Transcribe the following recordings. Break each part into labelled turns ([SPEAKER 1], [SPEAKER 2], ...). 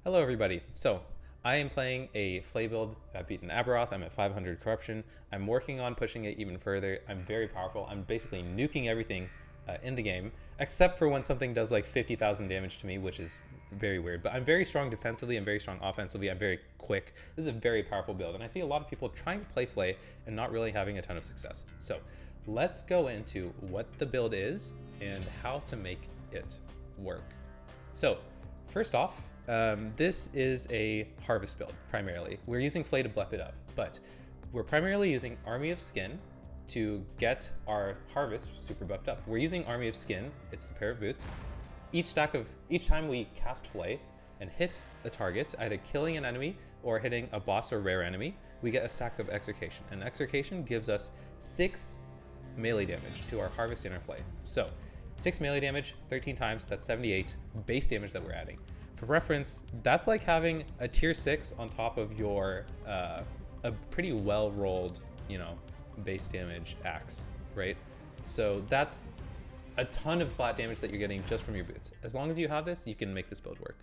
[SPEAKER 1] Hello everybody. So I am playing a Flay build. I've beaten Aberroth. I'm at 500 corruption. I'm working on pushing it even further. I'm very powerful. I'm basically nuking everything in the game, except for when something does like 50,000 damage to me, which is very weird. But I'm very strong defensively. I'm very strong offensively. I'm very quick. This is a very powerful build. And I see a lot of people trying to play Flay and not really having a ton of success. So let's go into what the build is and how to make it work. So first off, this is a harvest build primarily. We're using Flay to bluff it up, but we're primarily using Army of Skin to get our harvest super buffed up. We're using Army of Skin, it's the pair of boots. Each time we cast Flay and hit a target, either killing an enemy or hitting a boss or rare enemy, we get a stack of Exhortation. And Exhortation gives us 6 melee damage to our harvest and our Flay. So 6 melee damage, 13 times, that's 78 base damage that we're adding. For reference, that's like having a tier 6 on top of your a pretty well-rolled, base damage axe, right? So that's a ton of flat damage that you're getting just from your boots. As long as you have this, you can make this build work.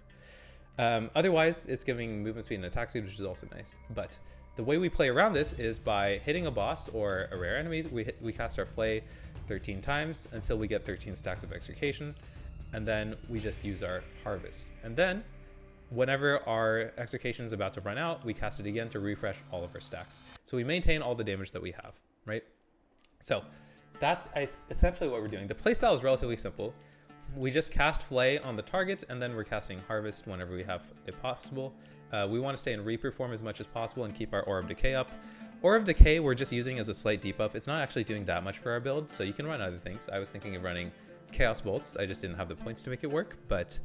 [SPEAKER 1] Otherwise, it's giving movement speed and attack speed, which is also nice. But the way we play around this is by hitting a boss or a rare enemy. We cast our Flay 13 times until we get 13 stacks of Exhortation. And then we just use our harvest. And then whenever our Exhortation is about to run out, we cast it again to refresh all of our stacks. So we maintain all the damage that we have, right? So that's essentially what we're doing. The playstyle is relatively simple. We just cast Flay on the target, and then we're casting harvest whenever we have it possible. We want to stay in Reaper form as much as possible and keep our Aura of Decay up. Aura of Decay we're just using as a slight debuff. It's not actually doing that much for our build, so you can run other things. I was thinking of running Chaos Bolts. I just didn't have the points to make it work, but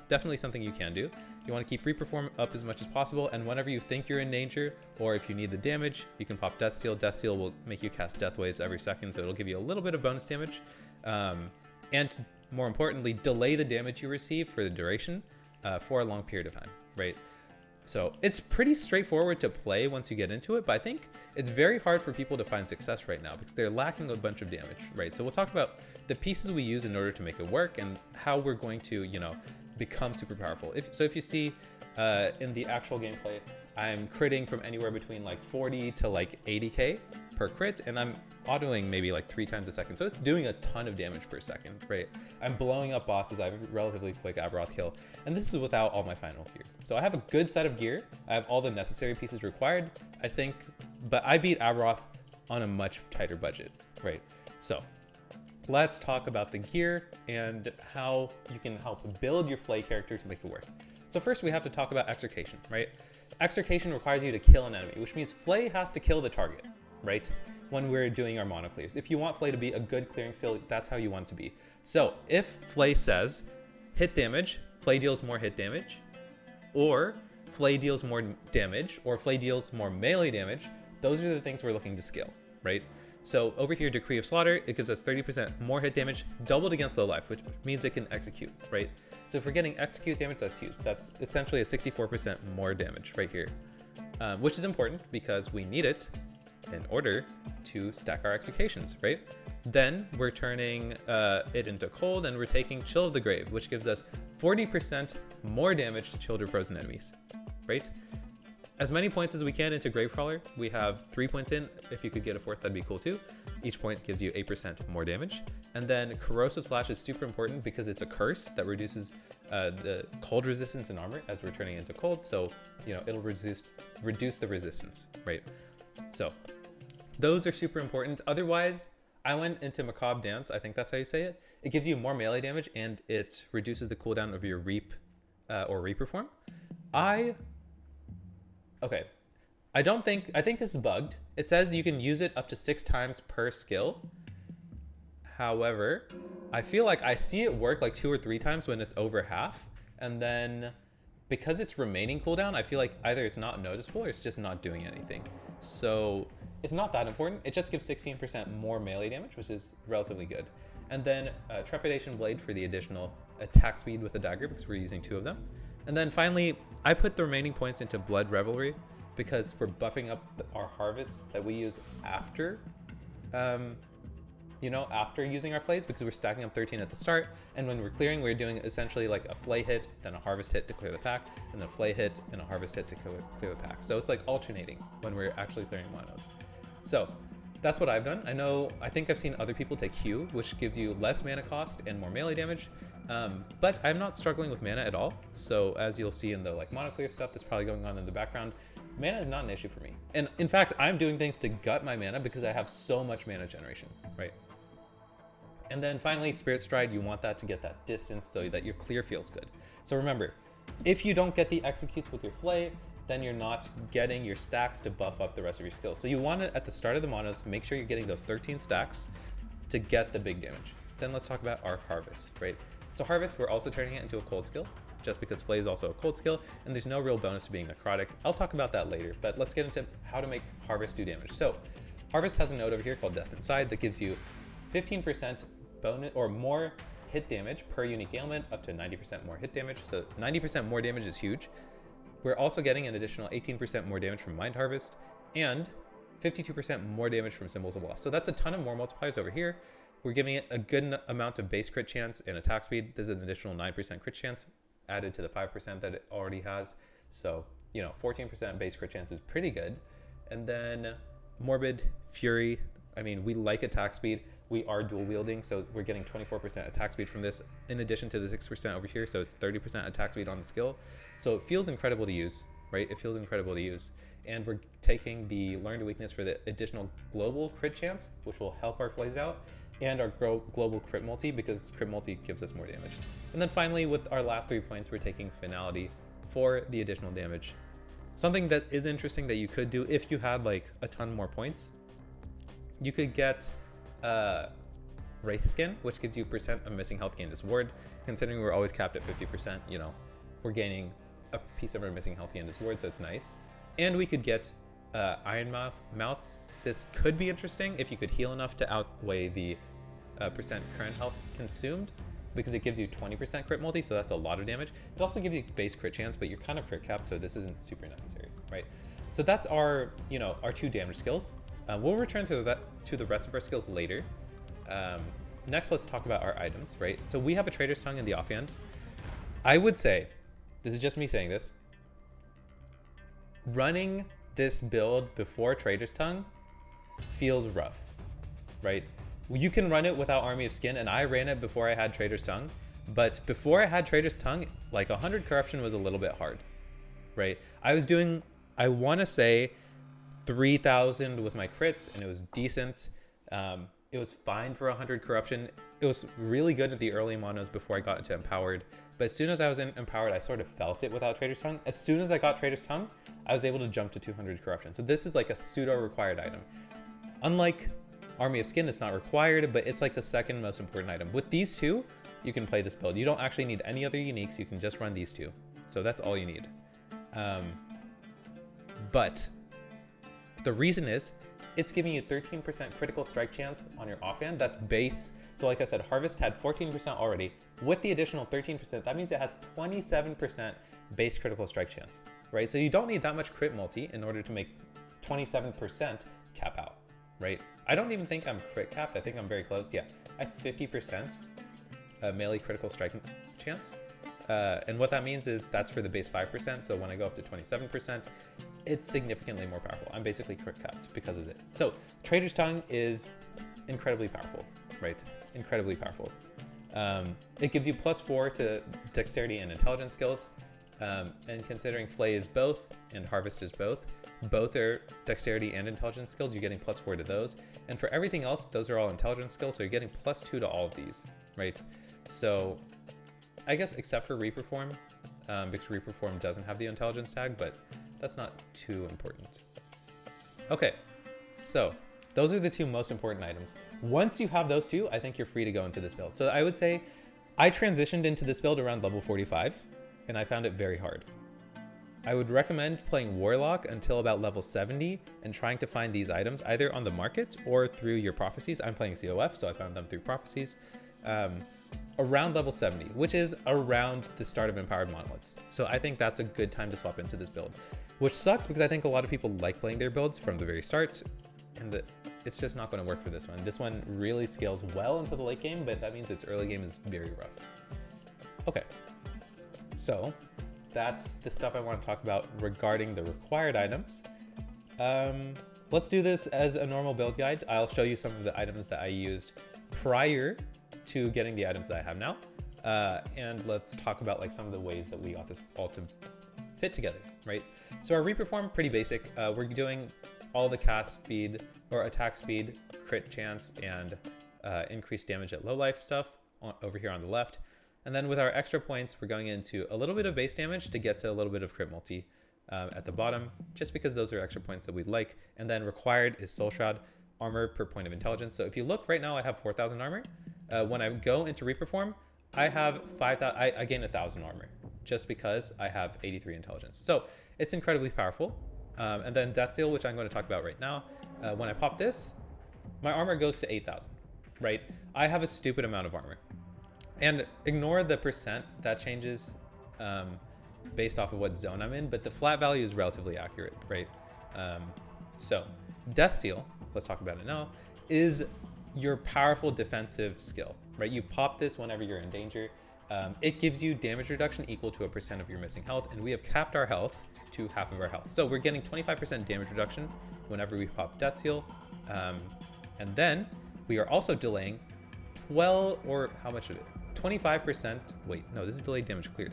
[SPEAKER 1] definitely something you can do. You want to keep Reaper form up as much as possible, and whenever you think you're in danger, or if you need the damage, you can pop Death Seal. Death Seal will make you cast Death Waves every second, so it'll give you a little bit of bonus damage. And more importantly, delay the damage you receive for the duration for a long period of time, right? So it's pretty straightforward to play once you get into it, but I think it's very hard for people to find success right now because they're lacking a bunch of damage, right? So we'll talk about the pieces we use in order to make it work and how we're going to, become super powerful. If you see in the actual gameplay, I'm critting from anywhere between like 40 to like 80k per crit, and I'm autoing maybe like 3 times a second. So it's doing a ton of damage per second, right? I'm blowing up bosses. I have a relatively quick Aberroth kill, and this is without all my final gear. So I have a good set of gear. I have all the necessary pieces required, I think, but I beat Aberroth on a much tighter budget, right? So let's talk about the gear and how you can help build your Flay character to make it work. So first we have to talk about Exhortation, right? Exhortation requires you to kill an enemy, which means Flay has to kill the target, right? When we're doing our mono clears. If you want Flay to be a good clearing skill, that's how you want it to be. So if Flay says hit damage, Flay deals more hit damage, or Flay deals more damage, or Flay deals more melee damage, those are the things we're looking to scale, right? So over here, Decree of Slaughter, it gives us 30% more hit damage, doubled against low life, which means it can execute, right? So if we're getting execute damage, that's huge. That's essentially a 64% more damage right here, which is important because we need it in order to stack our executions, right? Then we're turning it into cold, and we're taking Chill of the Grave, which gives us 40% more damage to chilled or frozen enemies, right? As many points as we can into Gravecrawler. We have 3 points in. If you could get a 4th, that'd be cool too. Each point gives you 8% more damage. And then Corrosive Slash is super important because it's a curse that reduces the cold resistance in armor as we're turning into cold. So, it'll reduce the resistance, right? So those are super important. Otherwise, I went into Macabre Dance. I think that's how you say it. It gives you more melee damage, and it reduces the cooldown of your Reap or Reaper form. I think this is bugged. It says you can use it up to 6 times per skill. However, I feel like I see it work like 2 or 3 times when it's over half. And then because it's remaining cooldown, I feel like either it's not noticeable or it's just not doing anything. So it's not that important. It just gives 16% more melee damage, which is relatively good. And then Trepidation Blade for the additional attack speed with the dagger because we're using 2 of them. And then finally, I put the remaining points into Blood Revelry because we're buffing up our harvests that we use after you know, after using our Flays, because we're stacking up 13 at the start, and when we're clearing, we're doing essentially like a Flay hit, then a Harvest hit to clear the pack, and then a Flay hit and a Harvest hit to clear the pack. So it's like alternating when we're actually clearing monos. So that's what I've done. I think I've seen other people take Hue, which gives you less mana cost and more melee damage, but I'm not struggling with mana at all. So as you'll see in the like mono clear stuff that's probably going on in the background, mana is not an issue for me. And in fact, I'm doing things to gut my mana because I have so much mana generation, right? And then finally, Spirit Stride, you want that to get that distance so that your clear feels good. So remember, if you don't get the executes with your Flay, then you're not getting your stacks to buff up the rest of your skills. So you want to, at the start of the monos, make sure you're getting those 13 stacks to get the big damage. Then let's talk about our Harvest, right? So Harvest, we're also turning it into a cold skill, just because Flay is also a cold skill, and there's no real bonus to being necrotic. I'll talk about that later, but let's get into how to make Harvest do damage. So Harvest has a node over here called Death Inside that gives you 15% bonus or more hit damage per unique ailment, up to 90% more hit damage. So 90% more damage is huge. We're also getting an additional 18% more damage from Mind Harvest and 52% more damage from Symbols of Loss. So that's a ton of more multipliers over here. We're giving it a good amount of base crit chance and attack speed. There's an additional 9% crit chance added to the 5% that it already has. So, you know, 14% base crit chance is pretty good. And then Morbid Fury. I mean, we like attack speed. We are dual wielding, so we're getting 24% attack speed from this in addition to the 6% over here. So it's 30% attack speed on the skill. So it feels incredible to use, right? It feels incredible to use. And we're taking the Learned Weakness for the additional global crit chance, which will help our Flays out, and our global crit multi, because crit multi gives us more damage. And then finally, with our last 3 points, we're taking Finality for the additional damage. Something that is interesting that you could do if you had like a ton more points, you could get Wraith Skin, which gives you % of missing health gained as ward. Considering we're always capped at 50%, you know, we're gaining a piece of our missing health gained as ward, so it's nice. And we could get Iron Mouths. This could be interesting if you could heal enough to outweigh the % current health consumed, because it gives you 20% crit multi, so that's a lot of damage. It also gives you base crit chance, but you're kind of crit capped, so this isn't super necessary, right? So that's our, you know, our 2 damage skills. We'll return to the rest of our skills later. Next, let's talk about our items, right? So we have a Traitors Tongue in the offhand. I would say, this is just me saying this, running this build before Traitors Tongue feels rough, right? You can run it without Army of Skin, and I ran it before I had Traitors Tongue, but before I had Traitors Tongue, like 100 corruption was a little bit hard, right? I was doing, I want to say 3,000 with my crits, and it was decent. It was fine for 100 corruption. It was really good at the early monos before I got into Empowered, but as soon as I was in Empowered, I sort of felt it without Traitors Tongue. As soon as I got Traitors Tongue, I was able to jump to 200 corruption. So this is like a pseudo required item. Unlike Army of Skin, it's not required, but it's like the second most important item. With these two, you can play this build. You don't actually need any other uniques. You can just run these two. So that's all you need. But the reason is it's giving you 13% critical strike chance on your offhand. That's base. So like I said, Harvest had 14% already. With the additional 13%, that means it has 27% base critical strike chance, right? So you don't need that much crit multi in order to make 27% cap out, right? I don't even think I'm crit capped. I think I'm very close. Yeah, I have 50% melee critical strike chance. And what that means is that's for the base 5%. So when I go up to 27%, it's significantly more powerful. I'm basically crit capped because of it. So Traitors Tongue is incredibly powerful, right? Incredibly powerful. It gives you +4 to dexterity and intelligence skills. And considering Flay is both and Harvest is both are dexterity and intelligence skills, you're getting +4 to those. And for everything else, those are all intelligence skills, so you're getting +2 to all of these, right? So I guess except for Reperform, because Reperform doesn't have the intelligence tag, but that's not too important. Okay, so those are the 2 most important items. Once you have those 2, I think you're free to go into this build. So I would say I transitioned into this build around level 45, and I found it very hard. I would recommend playing Warlock until about level 70 and trying to find these items either on the market or through your prophecies. I'm playing COF, so I found them through prophecies. Around level 70, which is around the start of Empowered Monoliths. So I think that's a good time to swap into this build, which sucks because I think a lot of people like playing their builds from the very start, and it's just not going to work for this one. This one really scales well into the late game, but that means its early game is very rough. Okay, so that's the stuff I want to talk about regarding the required items. Let's do this as a normal build guide. I'll show you some of the items that I used prior to getting the items that I have now. And let's talk about like some of the ways that we got this all to fit together, right? So our reperform, pretty basic. We're doing all the cast speed or attack speed, crit chance, and increased damage at low life stuff over here on the left. And then with our extra points, we're going into a little bit of base damage to get to a little bit of crit multi at the bottom, just because those are extra points that we'd like. And then required is Soul Shroud, armor per point of intelligence. So if you look right now, I have 4,000 armor. When I go into reperform, I have 5,000, I gain 1,000 armor just because I have 83 intelligence. So it's incredibly powerful. And then Death Seal, which I'm going to talk about right now. When I pop this, my armor goes to 8,000, right? I have a stupid amount of armor. And ignore the percent that changes based off of what zone I'm in, but the flat value is relatively accurate, right? So Death Seal, let's talk about it now, is your powerful defensive skill, right? You pop this whenever you're in danger. It gives you damage reduction equal to 1% of your missing health, and we have capped our health to half of our health. So we're getting 25% damage reduction whenever we pop Death Seal. And then we are also delaying 12, or how much of it? 25%, wait, no, this is delayed damage cleared.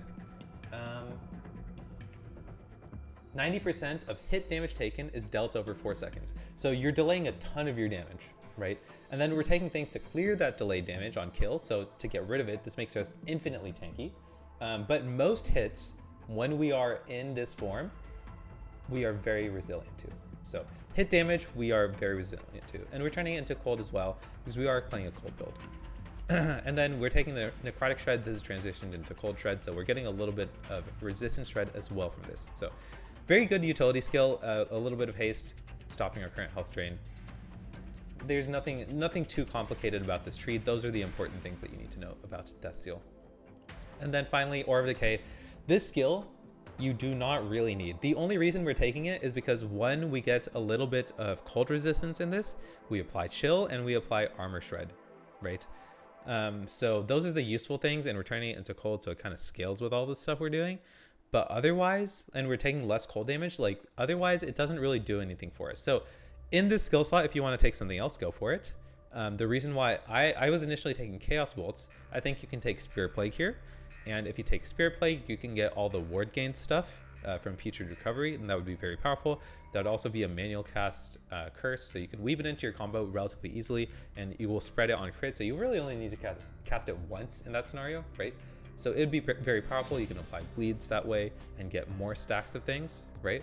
[SPEAKER 1] 90% of hit damage taken is dealt over 4 seconds. So you're delaying a ton of your damage, right? And then we're taking things to clear that delayed damage on kills. So to get rid of it, this makes us infinitely tanky. But most hits, when we are in this form, we are very resilient to. So hit damage, we are very resilient to. And we're turning it into cold as well, because we are playing a cold build. And then we're taking the necrotic shred. This is transitioned into cold shred, so we're getting a little bit of resistance shred as well from this. So very good utility skill, a little bit of haste, stopping our current health drain. There's nothing too complicated about this tree. Those are the important things that you need to know about Death Seal. And then finally, Aura of Decay. This skill you do not really need. The only reason we're taking it is because when we get a little bit of cold resistance in this, we apply chill and we apply armor shred, right? So those are the useful things, and we're turning it into cold, so it kind of scales with all the stuff we're doing. But otherwise, and we're taking less cold damage, like otherwise it doesn't really do anything for us. So in this skill slot, if you want to take something else, go for it. The reason why I was initially taking Chaos Bolts, I think you can take Spirit Plague here. And if you take Spirit Plague, you can get all the ward gain stuff from Putrid Recovery, and that would be very powerful. That would also be a manual cast curse, so you can weave it into your combo relatively easily, and you will spread it on crit, so you really only need to cast it once in that scenario, right? So it would be very powerful. You can apply bleeds that way and get more stacks of things, right?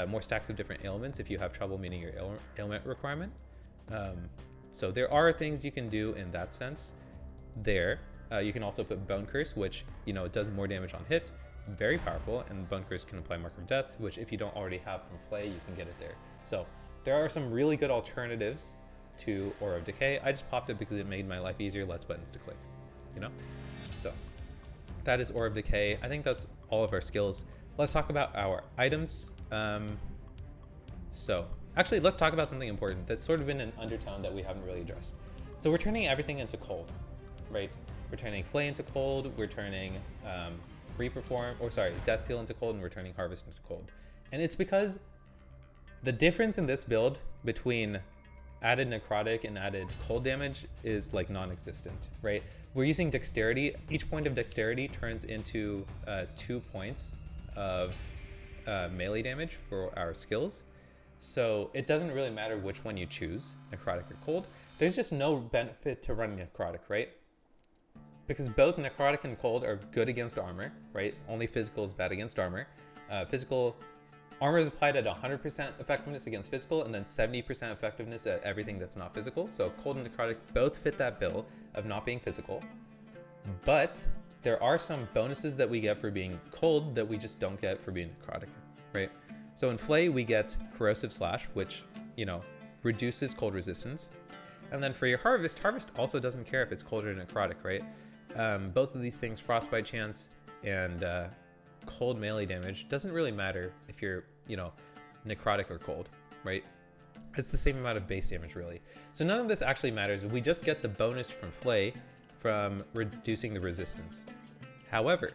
[SPEAKER 1] More stacks of different ailments if you have trouble meeting your ailment requirement. So there are things you can do in that sense there. You can also put Bone Curse, which, you know, it does more damage on hit. Very powerful, and Bone Curse can apply Mark of Death, which if you don't already have from Flay, you can get it there. So there are some really good alternatives to Aura of Decay. I just popped it because it made my life easier, less buttons to click, you know? So that is Aura of Decay. I think that's all of our skills. Let's talk about our items. So actually, let's talk about something important that's sort of been an undertone that we haven't really addressed. So we're turning everything into cold, right? We're turning Flay into cold, we're turning Death Seal into cold, and we're turning Harvest into cold. And it's because the difference in this build between added necrotic and added cold damage is like non-existent, right? We're using dexterity. Each point of dexterity turns into 2 points of melee damage for our skills. So it doesn't really matter which one you choose, necrotic or cold. There's just no benefit to running necrotic, right? Because both necrotic and cold are good against armor, right? Only physical is bad against armor. Physical armor is applied at 100% effectiveness against physical, and then 70% effectiveness at everything that's not physical. So cold and necrotic both fit that bill of not being physical. But there are some bonuses that we get for being cold that we just don't get for being necrotic, right? So in Flay, we get Corrosive Slash, which, you know, reduces cold resistance. And then for your Harvest also doesn't care if it's cold or necrotic, right? Both of these things, Frostbite chance and cold melee damage, doesn't really matter if you're, you know, necrotic or cold, right? It's the same amount of base damage, really. So none of this actually matters. We just get the bonus from Flay from reducing the resistance. However,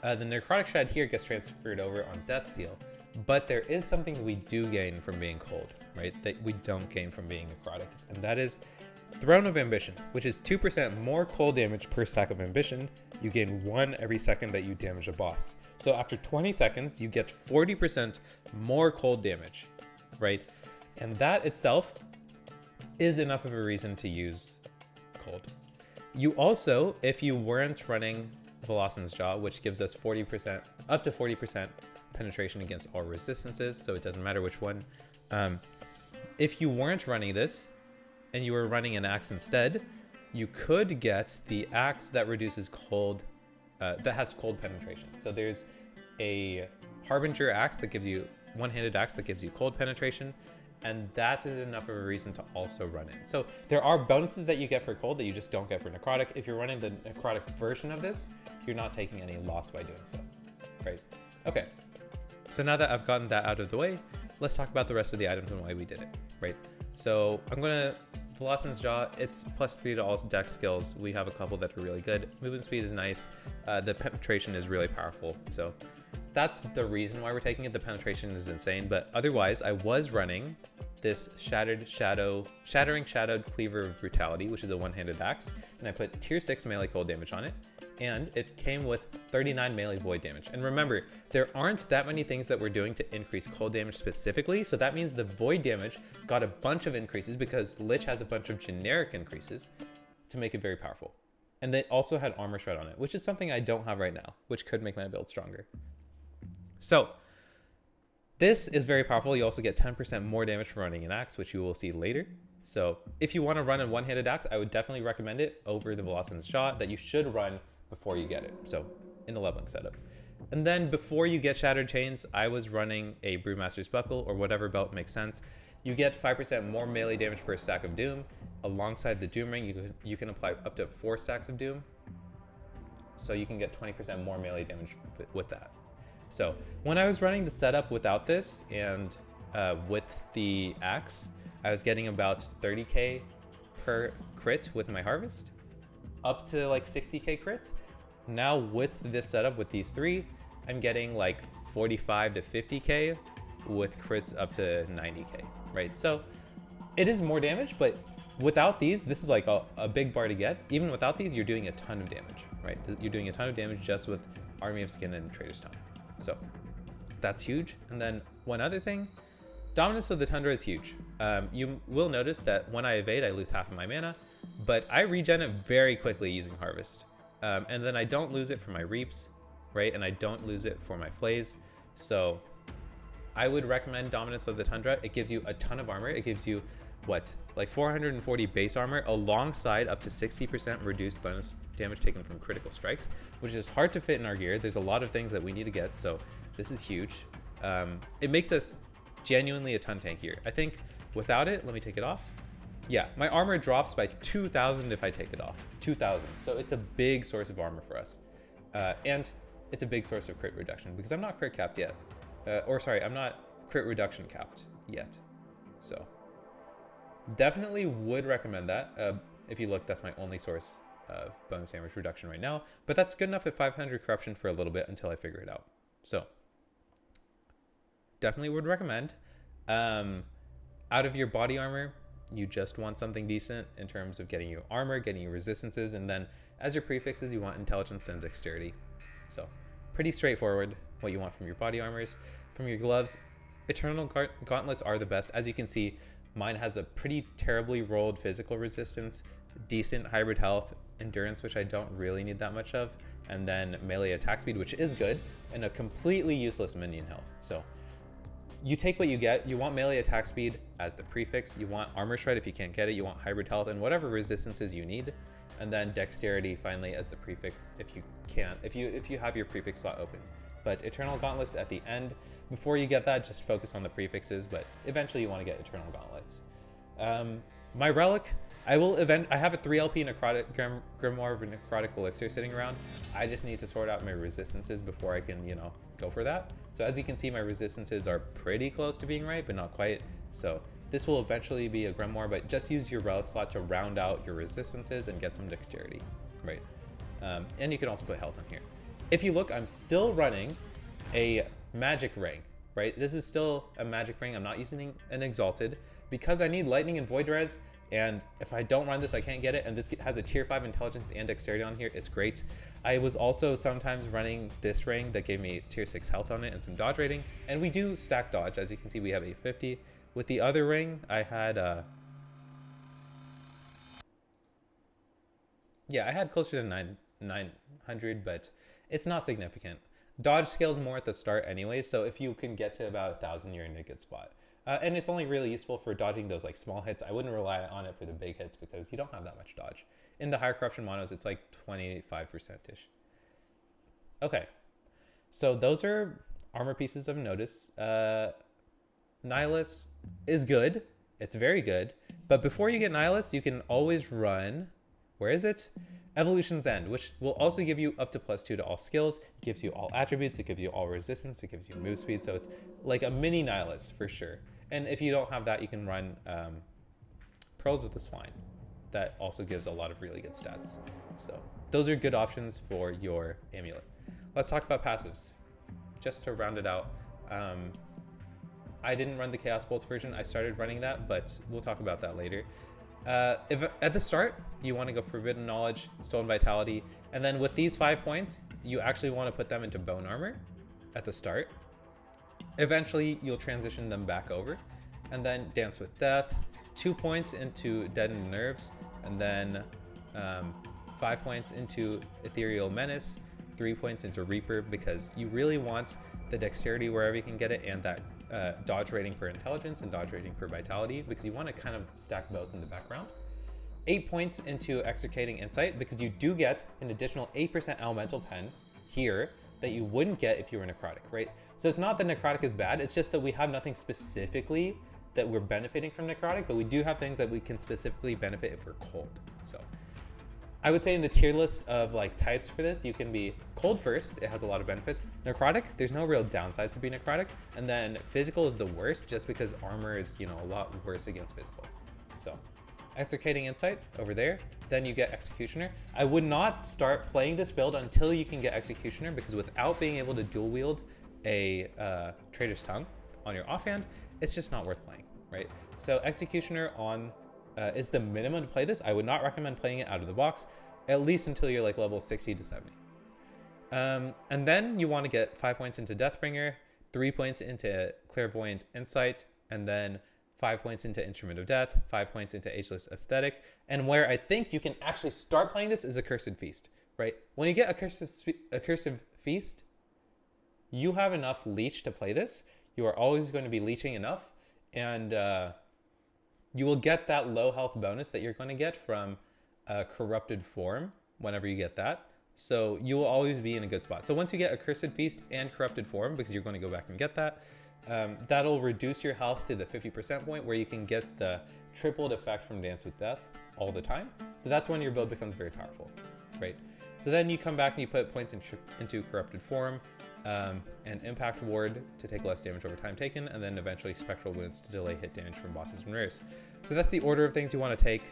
[SPEAKER 1] the necrotic shred here gets transferred over on Death Seal, but there is something we do gain from being cold, right? That we don't gain from being necrotic, and that is Throne of Ambition, which is 2% more cold damage per stack of ambition. You gain 1 every second that you damage a boss. So after 20 seconds, you get 40% more cold damage, right? And that itself is enough of a reason to use cold. You also, if you weren't running Velocyn's Jaw, which gives us 40%, up to 40% penetration against all resistances, so it doesn't matter which one. If you weren't running this and you were running an axe instead, you could get the axe that reduces cold, that has cold penetration. So there's a Harbinger axe that gives you, one-handed axe that gives you cold penetration, and that is enough of a reason to also run it. So there are bonuses that you get for cold that you just don't get for necrotic. If you're running the necrotic version of this, you're not taking any loss by doing so, right? Okay, so now that I've gotten that out of the way, let's talk about the rest of the items and why we did it, right? So I'm gonna, Velocyn's Jaw, it's +3 to all dex skills. We have a couple that are really good. Movement speed is nice. The penetration is really powerful. So that's the reason why we're taking it. The penetration is insane, but otherwise I was running this Shattering Shadowed Cleaver of Brutality, which is a one-handed axe, and I put tier 6 melee cold damage on it, and it came with 39 melee void damage. And remember, there aren't that many things that we're doing to increase cold damage specifically, so that means the void damage got a bunch of increases because Lich has a bunch of generic increases to make it very powerful. And they also had armor shred on it, which is something I don't have right now, which could make my build stronger. So this is very powerful. You also get 10% more damage from running an axe, which you will see later. So if you want to run a one-handed axe, I would definitely recommend it over the Velocyn's Jaw that you should run before you get it. So in the leveling setup. And then before you get Shattered Chains, I was running a Brewmaster's Buckle or whatever belt makes sense. You get 5% more melee damage per stack of Doom. Alongside the Doom Ring, you can apply up to 4 stacks of Doom. So you can get 20% more melee damage with that. So when I was running the setup without this and with the axe, I was getting about 30k per crit with my harvest, up to like 60k crits. Now with this setup with these 3, I'm getting like 45 to 50k with crits up to 90k, right? So it is more damage, but without these, this is like a big bar to get. Even without these, you're doing a ton of damage, right? You're doing a ton of damage just with Army of Skin and Traitors Tongue. So that's huge. And then one other thing, Dominance of the Tundra is huge. You will notice that when I evade, I lose half of my mana, but I regen it very quickly using Harvest. And then I don't lose it for my Reaps, right? And I don't lose it for my Flays. So I would recommend Dominance of the Tundra. It gives you a ton of armor. It gives you, what, like 440 base armor alongside up to 60% reduced bonus damage taken from critical strikes, which is hard to fit in our gear. There's a lot of things that we need to get, so this is huge. It makes us genuinely a ton tankier. I think without it, let me take it off. Yeah, my armor drops by 2,000 if I take it off, 2,000. So it's a big source of armor for us. And it's a big source of crit reduction because I'm not crit capped yet. I'm not crit reduction capped yet. So definitely would recommend that. If you look, that's my only source of bonus damage reduction right now, but that's good enough at 500 corruption for a little bit until I figure it out. So definitely would recommend. Out of your body armor, you just want something decent in terms of getting you armor, getting you resistances, and then as your prefixes, you want intelligence and dexterity. So pretty straightforward what you want from your body armors. From your gloves, Eternal Gauntlets are the best. As you can see, mine has a pretty terribly rolled physical resistance, decent hybrid health, endurance, which I don't really need that much of, and then melee attack speed, which is good, and a completely useless minion health. So you take what you get. You want melee attack speed as the prefix. You want armor shred if you can't get it. You want hybrid health and whatever resistances you need, and then dexterity finally as the prefix if you can, if you have your prefix slot open. But Eternal Gauntlets at the end. Before you get that, just focus on the prefixes, but eventually you want to get Eternal Gauntlets. My relic, I have a 3 LP Grimoire of Necrotic Elixir sitting around. I just need to sort out my resistances before I can, go for that. So as you can see, my resistances are pretty close to being right, but not quite. So this will eventually be a Grimoire, but just use your relic slot to round out your resistances and get some dexterity, right? And you can also put health on here. If you look, I'm still running a magic ring, right? This is still a magic ring. I'm not using an exalted because I need lightning and void res. And if I don't run this, I can't get it. And this has a tier 5 intelligence and dexterity on here. It's great. I was also sometimes running this ring that gave me tier 6 health on it and some dodge rating. And we do stack dodge. As you can see, we have 850. With the other ring, I had I had closer to 900, but it's not significant. Dodge scales more at the start anyway, so if you can get to about 1,000, you're in a good spot. And it's only really useful for dodging those like small hits. I wouldn't rely on it for the big hits because you don't have that much dodge. In the higher corruption monos, it's like 25%-ish. Okay, so those are armor pieces of notice. Nihilus is good. It's very good. But before you get Nihilus, you can always run, where is it? Evolution's End, which will also give you up to +2 to all skills. It gives you all attributes. It gives you all resistance. It gives you move speed. So it's like a mini Nihilus for sure. And if you don't have that, you can run Pearls of the Swine. That also gives a lot of really good stats. So those are good options for your amulet. Let's talk about passives. Just to round it out. I didn't run the Chaos Bolts version. I started running that, but we'll talk about that later. If at the start, you want to go Forbidden Knowledge, Stolen Vitality, and then with these 5 points, you actually want to put them into Bone Armor at the start. Eventually, you'll transition them back over, and then Dance with Death, 2 points into Deadened Nerves, and then 5 points into Ethereal Menace, 3 points into Reaper, because you really want the dexterity wherever you can get it, and that dodge rating for intelligence and dodge rating for vitality, because you want to kind of stack both in the background. 8 points into Extricating Insight, because you do get an additional 8% elemental pen here that you wouldn't get if you were necrotic, right? So it's not that necrotic is bad, it's just that we have nothing specifically that we're benefiting from necrotic, but we do have things that we can specifically benefit if we're cold. So I would say in the tier list of like types for this, you can be cold first. It has a lot of benefits. Necrotic, there's no real downsides to being necrotic. And then physical is the worst just because armor is, a lot worse against physical. So Extricating Insight over there. Then you get Executioner. I would not start playing this build until you can get Executioner, because without being able to dual wield a Traitors Tongue on your offhand, it's just not worth playing, right? So Executioner on is the minimum to play this. I would not recommend playing it out of the box, at least until you're like level 60 to 70. And then you want to get 5 points into Deathbringer, 3 points into Clairvoyant Insight, and then 5 points into Instrument of Death, 5 points into Ageless Aesthetic. And where I think you can actually start playing this is Accursed Feast, right? When you get Accursed Feast, you have enough leech to play this. You are always going to be leeching enough, and you will get that low health bonus that you're going to get from Corrupted Form whenever you get that. So you will always be in a good spot. So once you get Accursed Feast and Corrupted Form, because you're going to go back and get that, that'll reduce your health to the 50% point where you can get the tripled effect from Dance with Death all the time. So that's when your build becomes very powerful, right? So then you come back and you put points into Corrupted Form, and Impact Ward to take less damage over time taken, and then eventually Spectral Wounds to delay hit damage from bosses and rares. So that's the order of things you want to take.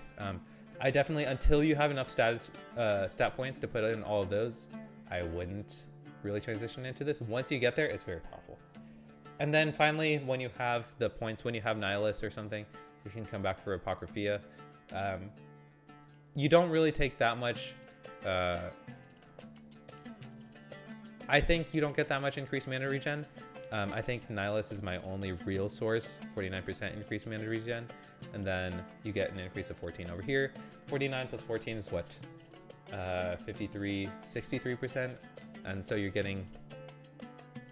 [SPEAKER 1] I definitely, until you have enough stat points to put in all of those, I wouldn't really transition into this. Once you get there, it's very powerful. And then finally, when you have the points, when you have Nihilus or something, you can come back for Apocryphia. You don't really take that much. I think you don't get that much increased mana regen. I think Nihilus is my only real source, 49% increased mana regen. And then you get an increase of 14 over here. 49 plus 14 is what? 53, 63%. And so you're getting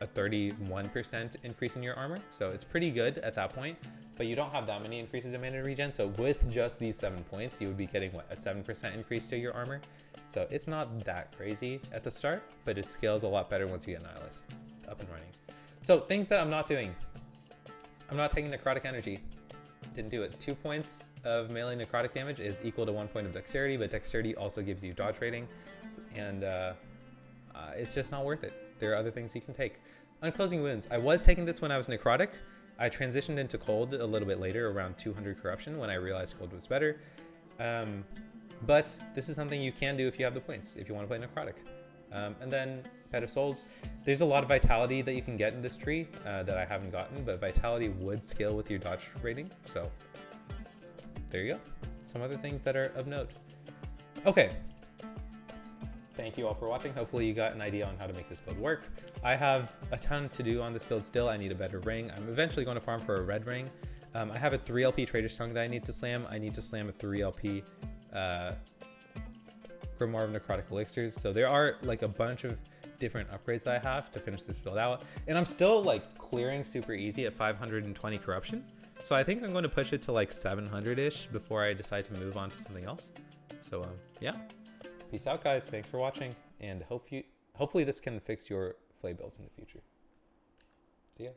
[SPEAKER 1] a 31% increase in your armor. So it's pretty good at that point, but you don't have that many increases in mana regen. So with just these 7 points, you would be getting what, a 7% increase to your armor. So it's not that crazy at the start, but it scales a lot better once you get Nihilus up and running. So things that I'm not doing. I'm not taking Necrotic Energy. didn't do it. 2 points of melee necrotic damage is equal to 1 point of dexterity, but dexterity also gives you dodge rating, and it's just not worth it. There are other things you can take. Unclosing wounds. I was taking this when I was necrotic. I transitioned into cold a little bit later, around 200 corruption, when I realized cold was better. But this is something you can do if you have the points, if you want to play necrotic. And then Pet of Souls. There's a lot of vitality that you can get in this tree that I haven't gotten, but vitality would scale with your dodge rating. So there you go. Some other things that are of note. Okay. Thank you all for watching. Hopefully you got an idea on how to make this build work. I have a ton to do on this build still. I need a better ring. I'm eventually going to farm for a red ring. I have a 3 LP Traitors Tongue that I need to slam. I need to slam a 3 LP Grimoire of Necrotic Elixirs. So there are like a bunch of different upgrades that I have to finish this build out. And I'm still like clearing super easy at 520 corruption. So I think I'm going to push it to like 700-ish before I decide to move on to something else. So yeah. Peace out, guys. Thanks for watching, and hopefully this can fix your Flay builds in the future. See ya.